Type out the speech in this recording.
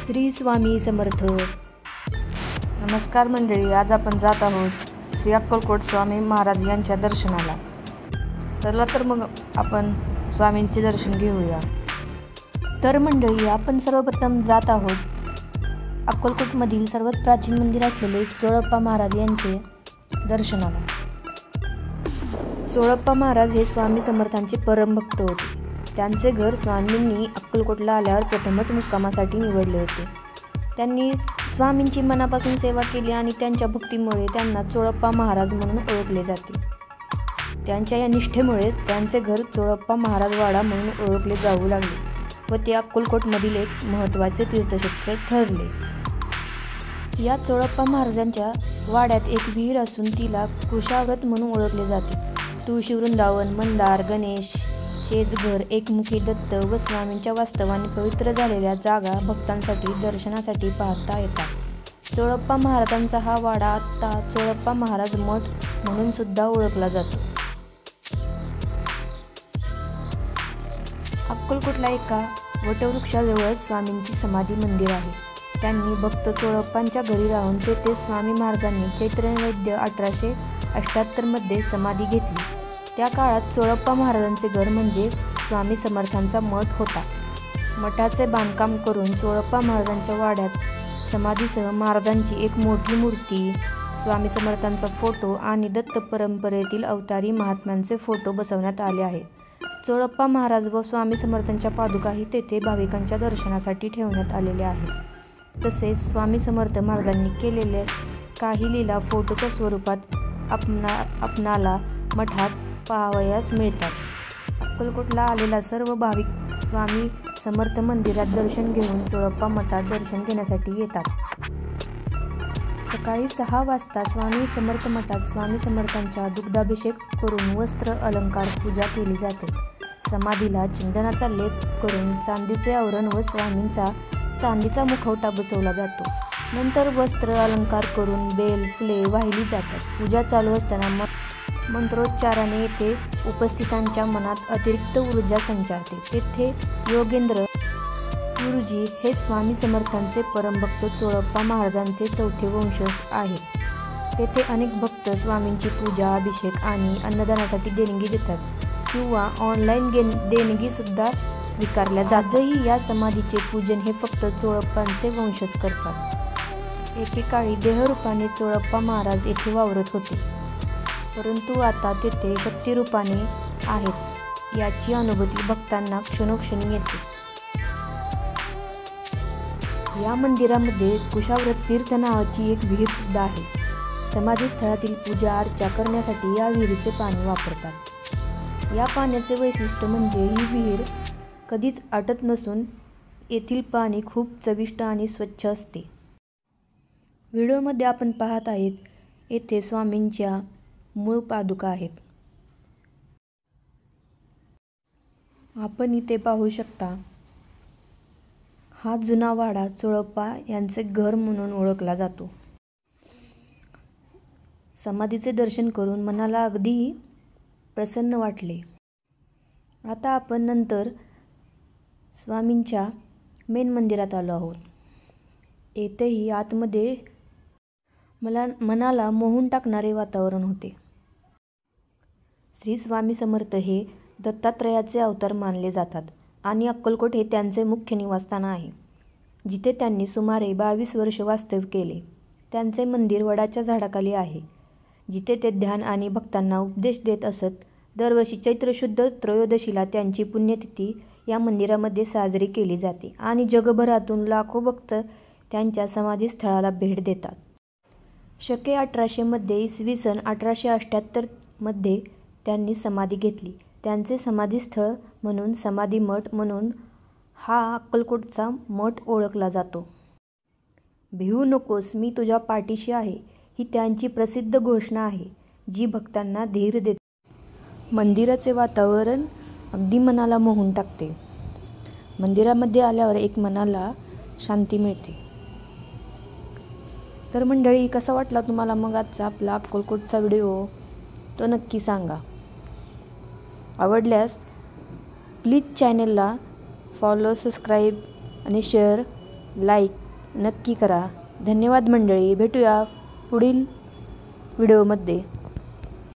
श्री स्वामी समर्थ. नमस्कार मंडळी, आज आपण जात आहोत श्री अक्कलकोट स्वामी महाराज यांच्या दर्शनाला. चला तर मग आपण स्वामींचे दर्शन घेऊया. तर मंडळी, आपण सर्वप्रथम जात आहोत अक्कलकोटमधील सर्वात प्राचीन मंदिर असलेले चोळप्पा महाराज यांचे दर्शनाला. चोळप्पा महाराज हे स्वामी समर्थांचे परमभक्त होते. त्यांचे घर स्वामींनी अक्कलकोटला आल्यावर प्रथमच मुक्कामासाठी निवडले होते. त्यांनी स्वामींची मनापासून सेवा केली आणि त्यांच्या भक्तीमुळे त्यांना चोळप्पा महाराज म्हणून ओळखले जाते. त्यांच्या या निष्ठेमुळेच त्यांचे घर चोळप्पा महाराज वाडा म्हणून ओळखले जाऊ लागले व ते अक्कलकोटमधील एक महत्त्वाचे तीर्थक्षेत्र ठरले. या चोळप्पा महाराजांच्या वाड्यात एक विहीर असून तिला कुशागत म्हणून ओळखले जाते. तुळशी वृंदावन, मंदार, गणेश, शेजघर, एकमुखी दत्त व स्वामींच्या वास्तवाने पवित्र झालेल्या जागा भक्तांसाठी दर्शनासाठी पाहता येतात. चोळप्पा महाराजांचा हा वाडा आता चोळप्पा महाराज मठ म्हणून सुद्धा ओळखला जातो. अक्कलकोटला एका वटवृक्षाजवळ स्वामींची समाधी मंदिर आहे. त्यांनी भक्त चोळप्पांच्या घरी राहून तेथे स्वामी महाराजांनी चैत्र नैवेद्य 1878 मध्ये समाधी घेतली. त्या काळात चोळप्पा महाराजांचे घर म्हणजे स्वामी समर्थांचा मठ होता. मठाचे बांधकाम करून चोळप्पा महाराजांच्या वाड्यात समाधीसह महाराजांची एक मोठी मूर्ती, स्वामी समर्थांचा फोटो आणि दत्त परंपरेतील अवतारी महात्म्यांचे फोटो बसवण्यात आले आहेत. चोळप्पा महाराज व स्वामी समर्थांच्या पादुकाही तेथे भाविकांच्या दर्शनासाठी ठेवण्यात आलेल्या आहेत. तसेच स्वामी समर्थ महाराजांनी केलेले काही लीला फोटोच्या स्वरूपात आपणाला मठात पाहावयास मिळतात. अक्कलकोटला आलेला सर्व भाविक स्वामी समर्थ मंदिरात दर्शन घेऊन चोळप्पा मठात दर्शन घेण्यासाठी येतात. सकाळी 6 वाजता स्वामी समर्थ मठात स्वामी समर्थांचा दुग्धाभिषेक करून वस्त्र अलंकार पूजा केली जाते. समाधीला चंदनाचा लेप करून चांदीचे आवरण व स्वामींचा चांदीचा मुखवटा बसवला जातो. नंतर वस्त्र अलंकार करून बेल फुले वाहिली जातात. पूजा चालू असताना मंत्रोच्चाराने येथे उपस्थितांच्या मनात अतिरिक्त ऊर्जा संचारते. तेथे योगेंद्र गुरुजी हे स्वामी समर्थांचे परमभक्त चोळप्पा महाराजांचे चौथे वंशज आहेत. तेथे अनेक भक्त स्वामींची पूजा, अभिषेक आणि अन्नदानासाठी देणगी देतात किंवा ऑनलाईन देणगी सुद्धा स्वीकारल्या जातात. आजही या समाधीचे पूजन हे फक्त चोळप्पांचे वंशज करतात. एकेकाळी देहरूपाने चोळप्पा महाराज येथे वावरत होते, परंतु आता तेथे शक्तिरूपाने आहेत याची अनुभूती भक्तांना क्षणोक्षणी येते. या मंदिरामध्ये कुशाव्रत तीर्थ नावाची एक विहीर सुद्धा आहे. समाधीस्थळातील पूजा अर्चा करण्यासाठी या विहिरीचे पाणी वापरतात. या पाण्याचे वैशिष्ट्य म्हणजे ही विहीर कधीच आटत नसून येथील पाणी खूप चविष्ट आणि स्वच्छ असते. व्हिडिओमध्ये आपण पाहत आहेत येथे स्वामींच्या मूळ पादुका आहेत. आपण इथे पाहू शकता हा जुना वाडा चोळप्पा यांचे घर म्हणून ओळखला जातो. समाधीचे दर्शन करून मनाला अगदी प्रसन्न वाटले. आता आपण नंतर स्वामींच्या मेन मंदिरात आलो आहोत. येथेही आतमध्ये मनाला मोहून टाकणारे वातावरण होते. श्री स्वामी समर्थ हे दत्तात्रयाचे अवतार मानले जातात आणि अक्कलकोट हे त्यांचे मुख्य निवासस्थान आहे, जिथे त्यांनी सुमारे 22 वर्ष वास्तव्य केले. त्यांचे मंदिर वडाच्या झाडाखाली आहे, जिथे ते ध्यान आणि भक्तांना उपदेश देत असत. दरवर्षी चैत्र शुद्ध त्रयोदशीला त्यांची पुण्यतिथी या मंदिरामध्ये साजरी केली जाते आणि जगभरातून लाखो भक्त त्यांच्या समाधीस्थळाला भेट देतात. शके 1800 मध्ये इसवी सन 1878 मध्ये त्यांनी समाधी घेतली. त्यांचे समाधीस्थळ म्हणून समाधी मठ म्हणून हा अक्कलकोटचा मठ ओळखला जातो. भिवू नकोस, मी तुझ्या पाठीशी आहे, ही त्यांची प्रसिद्ध घोषणा आहे, जी भक्तांना धीर देते. मंदिराचे वातावरण अगदी मनाला मोहून टाकते. मंदिरामध्ये आल्यावर एक मनाला शांती मिळते. तर मंडळी, कसा वाटला तुम्हाला मग आजचा आपला अक्कलकोटचा व्हिडिओ तो नक्की सांगा. आवडल्यास प्लीज चॅनलला फॉलो, सबस्क्राईब आणि शेअर लाईक नक्की करा. धन्यवाद मंडळी. भेटूया पुढील व्हिडिओमध्ये.